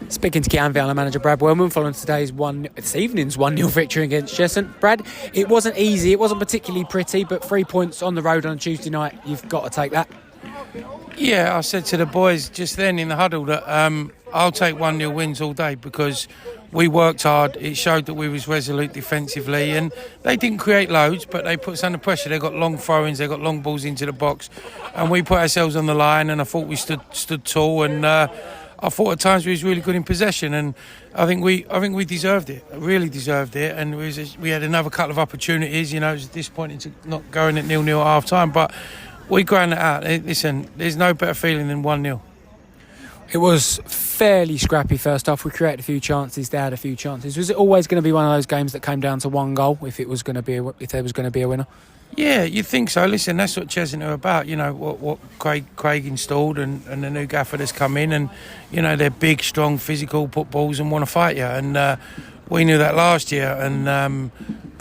Speaking to Canvey, I'm manager Brad Wellmen following this evening's 1-0 victory against Cheshunt. Brad, it wasn't easy, it wasn't particularly pretty, but 3 points on the road on a Tuesday night, you've got to take that. Yeah, I said to the boys just then in the huddle that I'll take 1-0 wins all day because we worked hard. It showed that we was resolute defensively, and they didn't create loads, but they put us under pressure. They got long throw-ins, they got long balls into the box, and we put ourselves on the line. And I thought we stood tall, and I thought at times we was really good in possession, and I think we deserved it. Really deserved it, and we had another couple of opportunities. You know, it was disappointing to not going at 0-0 at half time, but we ground it out. Listen, there's no better feeling than 1-0. It was fairly scrappy first half. We created a few chances. They had a few chances. Was it always going to be one of those games that came down to one goal if there was going to be a winner? Yeah, you'd think so. Listen, that's what Cheshunt are about. You know what Craig installed, and the new gaffer that's come in, and you know they're big, strong, physical, put balls and want to fight you. And we knew that last year, and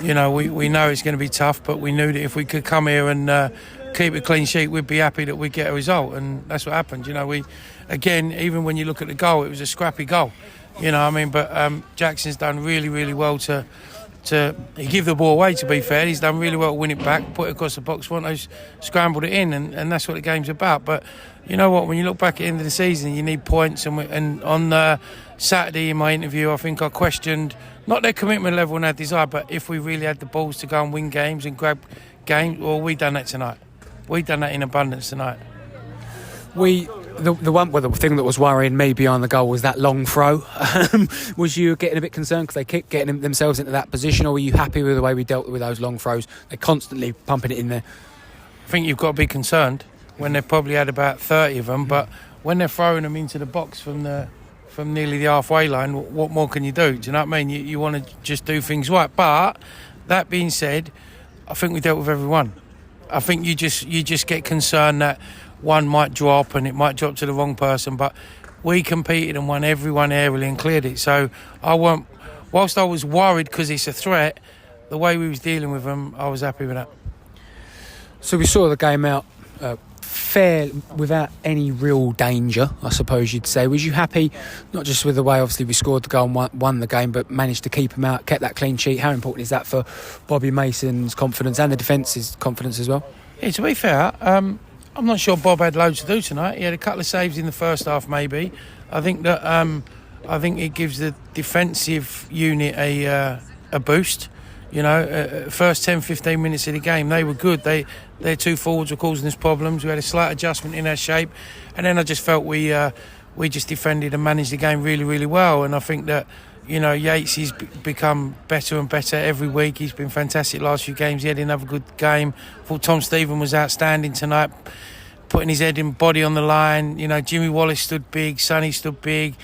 you know we know it's going to be tough, but we knew that if we could come here and keep a clean sheet, we'd be happy that we'd get a result, and that's what happened. You know, again, even when you look at the goal, it was a scrappy goal. You know what I mean? But Jackson's done really, really well to give the ball away, to be fair. He's done really well to win it back, put it across the box, scrambled it in, and that's what the game's about. But you know what, when you look back at the end of the season, you need points, and on Saturday in my interview, I think I questioned not their commitment level and their desire, but if we really had the balls to go and win games and grab games. Well, we done that tonight. We done that in abundance tonight. The thing that was worrying me behind the goal was that long throw. Was you getting a bit concerned because they kept getting themselves into that position, or were you happy with the way we dealt with those long throws? They're constantly pumping it in there. I think you've got to be concerned when they've probably had about 30 of them, but when they're throwing them into the box from nearly the halfway line, what more can you do? Do you know what I mean? You want to just do things right. But that being said, I think we dealt with everyone. I think you just get concerned that one might drop and it might drop to the wrong person, but we competed and won everyone aerially and cleared it. So whilst I was worried because it's a threat, the way we was dealing with them, I was happy with that. So we saw the game out fair without any real danger, I suppose you'd say. Was you happy, not just with the way obviously we scored the goal and won the game, but managed to keep them out, kept that clean sheet? How important is that for Bobby Mason's confidence and the defence's confidence as well? Yeah, to be fair, I'm not sure Bob had loads to do tonight. He had a couple of saves in the first half, maybe. I think it gives the defensive unit a boost. You know, first 10-15 minutes of the game, they were good. Their two forwards were causing us problems. We had a slight adjustment in our shape, and then I just felt we just defended and managed the game really, really well. And I think that, you know, Yates has become better and better every week. He's been fantastic last few games. He had another good game. I thought Tom Stephen was outstanding tonight, putting his head and body on the line. You know, Jimmy Wallace stood big, Sonny stood big,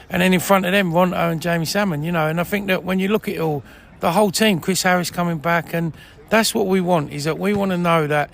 and then in front of them, Ronto and Jamie Salmon. You know, and I think that when you look at it all, the whole team, Chris Harris coming back, and that's what we want, is that we want to know that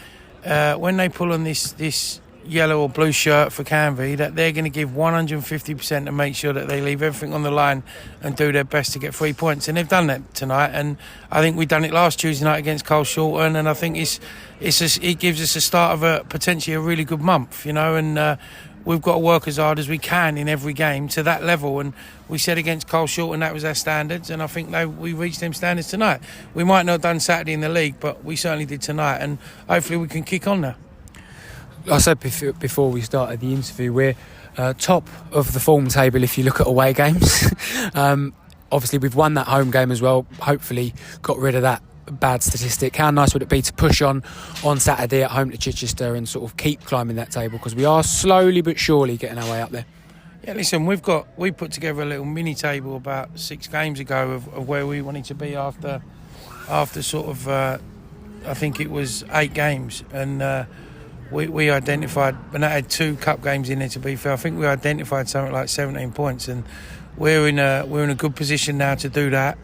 when they pull on this yellow or blue shirt for Canvey, that they're going to give 150% to make sure that they leave everything on the line and do their best to get 3 points. And they've done that tonight, and I think we've done it last Tuesday night against Cheshunt, and I think it gives us a start of potentially a really good month, you know, and we've got to work as hard as we can in every game to that level. And we said against Cheshunt, and that was our standards, and I think we reached them standards tonight. We might not have done Saturday in the league, but we certainly did tonight, and hopefully we can kick on now. I said before we started the interview, we're top of the form table if you look at away games. Obviously we've won that home game as well, hopefully got rid of that bad statistic. How nice would it be to push on Saturday at home to Chichester and sort of keep climbing that table, because we are slowly but surely getting our way up there? Yeah, listen, we put together a little mini table about 6 games ago of where we wanted to be after sort of I think it was 8 games, and we identified, and that had 2 cup games in there, to be fair. I think we identified something like 17 points, and we're in a good position now to do that.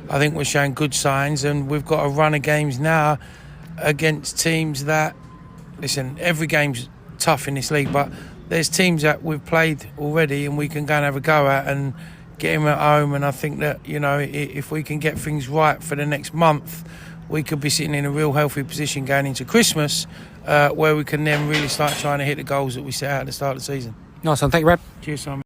I think we're showing good signs, and we've got a run of games now against teams that, listen, every game's tough in this league, but there's teams that we've played already and we can go and have a go at and get them at home. And I think that, you know, if we can get things right for the next month, we could be sitting in a real healthy position going into Christmas, where we can then really start trying to hit the goals that we set out at the start of the season. Nice one, thank you, Brad. Cheers, Simon.